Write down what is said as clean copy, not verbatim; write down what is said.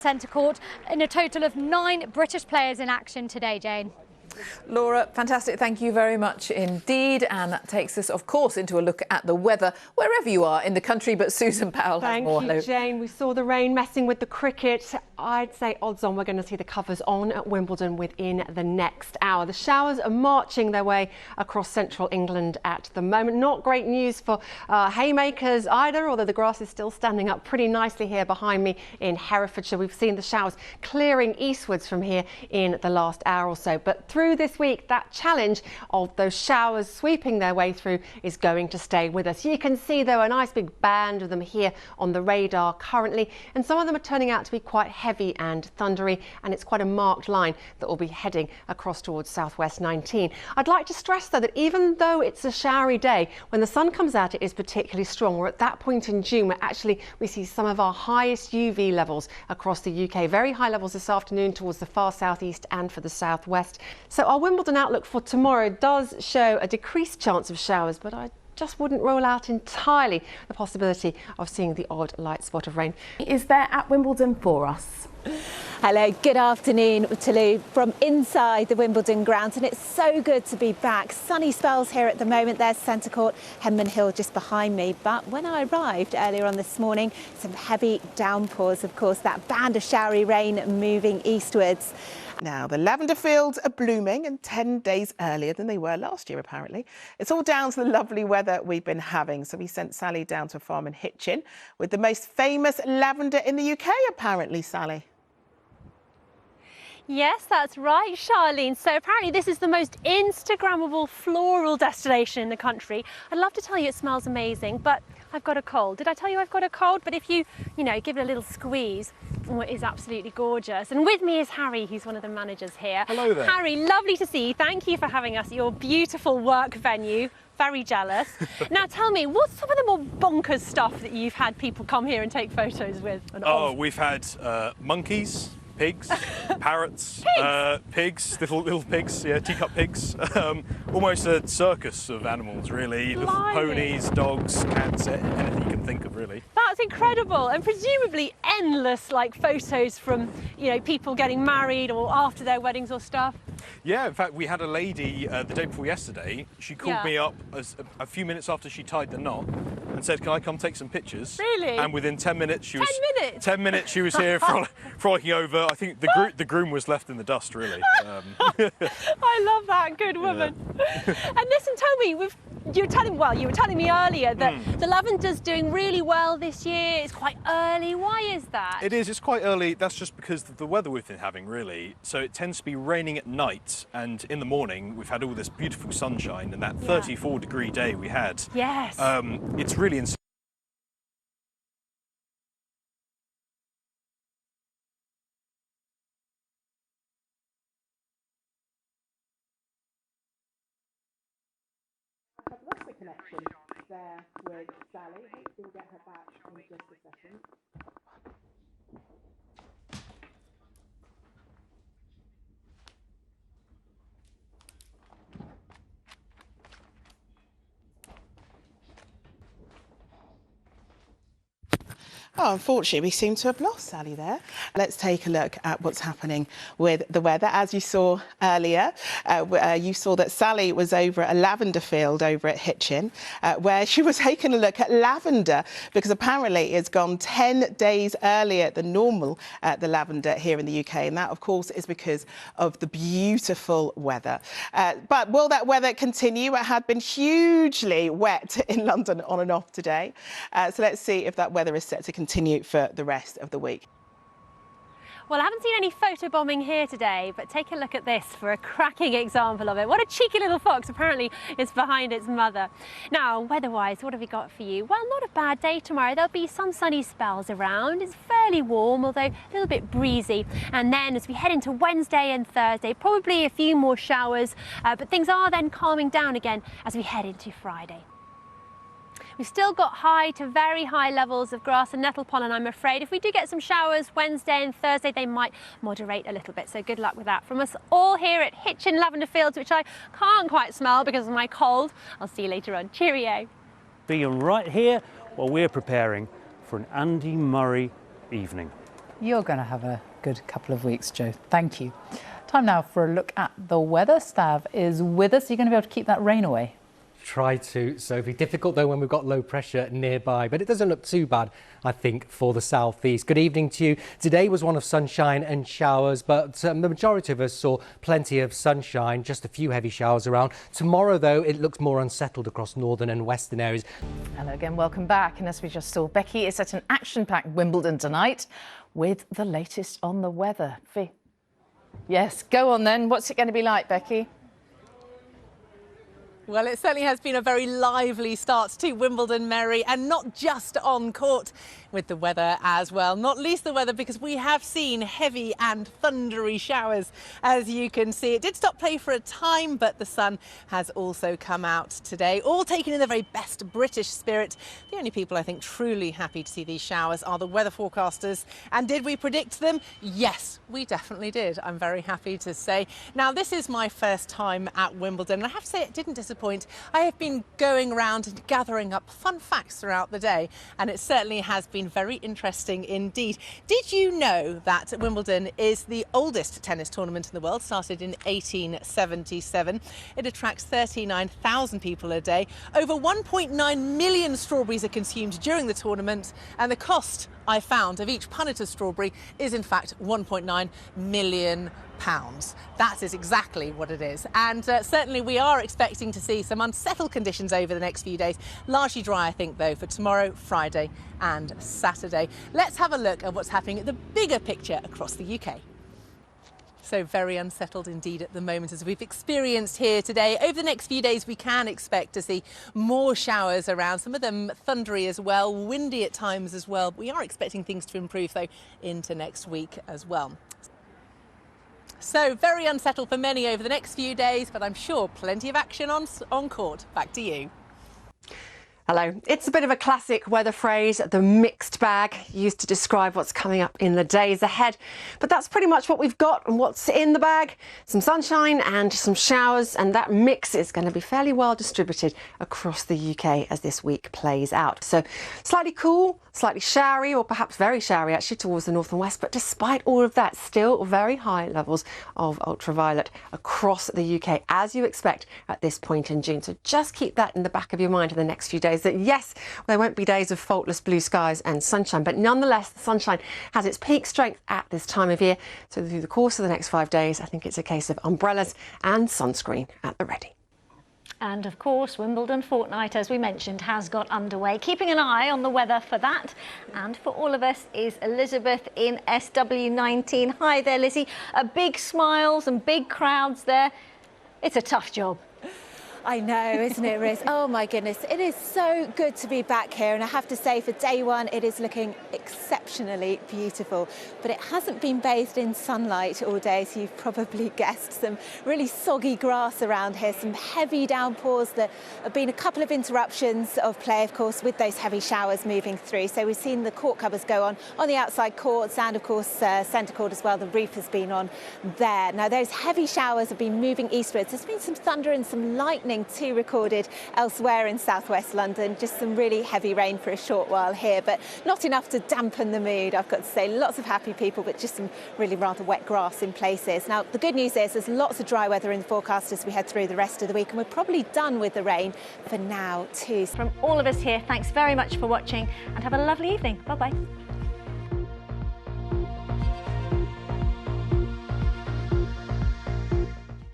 Centre court in a total of 9 British players in action today, Jane. Laura, fantastic. Thank you very much indeed. And that takes us, of course, into a look at the weather wherever you are in the country. But Susan Powell has more. Thank you, Jane. We saw the rain messing with the cricket. I'd say odds on we're going to see the covers on at Wimbledon within the next hour. The showers are marching their way across central England at the moment. Not great news for haymakers either, although the grass is still standing up pretty nicely here behind me in Herefordshire. We've seen the showers clearing eastwards from here in the last hour or so. But through this week, that challenge of those showers sweeping their way through is going to stay with us. You can see, though, a nice big band of them here on the radar currently, and some of them are turning out to be quite heavy and thundery, and it's quite a marked line that will be heading across towards southwest 19. I'd like to stress, though, that even though it's a showery day, when the sun comes out, it is particularly strong. We're at that point in June where actually we see some of our highest UV levels across the UK. Very high levels this afternoon towards the far southeast and for the southwest. So our Wimbledon outlook for tomorrow does show a decreased chance of showers, but I just wouldn't rule out entirely the possibility of seeing the odd light spot of rain. Is there at Wimbledon for us? Hello, good afternoon, Toulouse, from inside the Wimbledon grounds, and it's so good to be back. Sunny spells here at the moment. There's Centre Court, Henman Hill just behind me, but when I arrived earlier on this morning, some heavy downpours, of course, that band of showery rain moving eastwards. Now, the lavender fields are blooming and 10 days earlier than they were last year, apparently. It's all down to the lovely weather we've been having. So we sent Sally down to a farm in Hitchin with the most famous lavender in the UK, apparently, Sally. Yes, that's right, Charlene. So apparently this is the most Instagrammable floral destination in the country. I'd love to tell you it smells amazing, but I've got a cold. Did I tell you I've got a cold? But if you give it a little squeeze, it is absolutely gorgeous. And with me is Harry, who's one of the managers here. Hello there. Harry, lovely to see you. Thank you for having us at your beautiful work venue. Very jealous. Now tell me, what's some of the more bonkers stuff that you've had people come here and take photos with? We've had monkeys, pigs, parrots, pigs, little pigs, yeah, teacup pigs. Almost a circus of animals, really. Little ponies, dogs, cats, anything you can think of, really. That's incredible, and presumably endless photos from people getting married or after their weddings or stuff. Yeah, in fact, we had a lady the day before yesterday. She called me up a few minutes after she tied the knot and said, "Can I come take some pictures?" Really? And within 10 minutes, she 10 minutes? she was here frolicking over. I think the groom was left in the dust, really. I love that. Good woman. Yeah. And listen, tell me, you were telling me earlier that the lavender's doing really well this year. It's quite early. Why is that? It is. It's quite early. That's just because of the weather we've been having, really. So it tends to be raining at night, and in the morning we've had all this beautiful sunshine, and that 34-degree day we had. Yes. It's really insane. I've lost the connection there with Sally. Hopefully we'll get her back in just a second. Oh, unfortunately, we seem to have lost Sally there. Let's take a look at what's happening with the weather. As you saw earlier, you saw that Sally was over at a lavender field over at Hitchin, where she was taking a look at lavender, because apparently it's gone 10 days earlier than normal, the lavender here in the UK. And that, of course, is because of the beautiful weather. But will that weather continue? It had been hugely wet in London on and off today. So let's see if that weather is set to continue for the rest of the week. Well, I haven't seen any photobombing here today, but take a look at this for a cracking example of it. What a cheeky little fox. Apparently it's behind its mother. Now, weather-wise, what have we got for you? Well, not a bad day tomorrow. There'll be some sunny spells around. It's fairly warm, although a little bit breezy. And then as we head into Wednesday and Thursday, probably a few more showers, but things are then calming down again as we head into Friday. We've still got high to very high levels of grass and nettle pollen, I'm afraid. If we do get some showers Wednesday and Thursday, they might moderate a little bit. So good luck with that. From us all here at Hitchin Lavender Fields, which I can't quite smell because of my cold. I'll see you later on. Cheerio. Being right here while we're preparing for an Andy Murray evening. You're going to have a good couple of weeks, Jo. Thank you. Time now for a look at the weather. Stav is with us. Are you going to be able to keep that rain away? Try to, Sophie. Difficult though when we've got low pressure nearby, but it doesn't look too bad, I think, for the southeast. Good evening to you. Today was one of sunshine and showers, but the majority of us saw plenty of sunshine, just a few heavy showers around. Tomorrow, though, it looks more unsettled across northern and western areas. Hello again, welcome back. And as we just saw, Becky is at an action-packed Wimbledon tonight with the latest on the weather. Yes, go on then. What's it going to be like, Becky? Well, it certainly has been a very lively start to Wimbledon, Mary, and not just on court, with the weather as well. Not least the weather, because we have seen heavy and thundery showers, as you can see. It did stop play for a time, but the sun has also come out today, all taken in the very best British spirit. The only people I think truly happy to see these showers are the weather forecasters. And did we predict them? Yes, we definitely did. I'm very happy to say. Now, this is my first time at Wimbledon, and I have to say it didn't disappoint. I have been going around and gathering up fun facts throughout the day, and it certainly has been very interesting indeed. Did you know that Wimbledon is the oldest tennis tournament in the world? Started in 1877. It attracts 39,000 people a day. Over 1.9 million strawberries are consumed during the tournament, and the cost, I found, of each punnet of strawberry is in fact £1.9 million. That is exactly what it is. And certainly we are expecting to see some unsettled conditions over the next few days. Largely dry, I think, though, for tomorrow, Friday and Saturday. Let's have a look at what's happening at the bigger picture across the UK. So very unsettled indeed at the moment, as we've experienced here today. Over the next few days, we can expect to see more showers around, some of them thundery as well, windy at times as well. We are expecting things to improve, though, into next week as well. So very unsettled for many over the next few days, but I'm sure plenty of action on court. Back to you. Hello. It's a bit of a classic weather phrase, the mixed bag, used to describe what's coming up in the days ahead. But that's pretty much what we've got, and what's in the bag. Some sunshine and some showers, and that mix is going to be fairly well distributed across the UK as this week plays out. So slightly cool, slightly showery, or perhaps very showery actually towards the north and west, but despite all of that, still very high levels of ultraviolet across the UK, as you expect at this point in June. So just keep that in the back of your mind for the next few days, that yes, there won't be days of faultless blue skies and sunshine, but nonetheless the sunshine has its peak strength at this time of year. So through the course of the next 5 days, I think it's a case of umbrellas and sunscreen at the ready. And of course, Wimbledon fortnight, as we mentioned, has got underway. Keeping an eye on the weather for that. And for all of us is Elizabeth in SW19. Hi there, Lizzie. Big smiles and big crowds there. It's a tough job. I know, isn't it, Riz? Oh my goodness, it is so good to be back here, and I have to say for day one it is looking exceptionally beautiful, but it hasn't been bathed in sunlight all day, so you've probably guessed. Some really soggy grass around here, some heavy downpours. There have been a couple of interruptions of play, of course, with those heavy showers moving through, so we've seen the court covers go on the outside courts, and of course centre court as well. The roof has been on there. Now those heavy showers have been moving eastwards. There's been some thunder and some lightning too recorded elsewhere in southwest London. Just some really heavy rain for a short while here, but not enough to dampen the mood, I've got to say. Lots of happy people, but just some really rather wet grass in places. Now the good news is there's lots of dry weather in the forecast as we head through the rest of the week, and we're probably done with the rain for now too. From all of us here, thanks very much for watching, and have a lovely evening. Bye bye.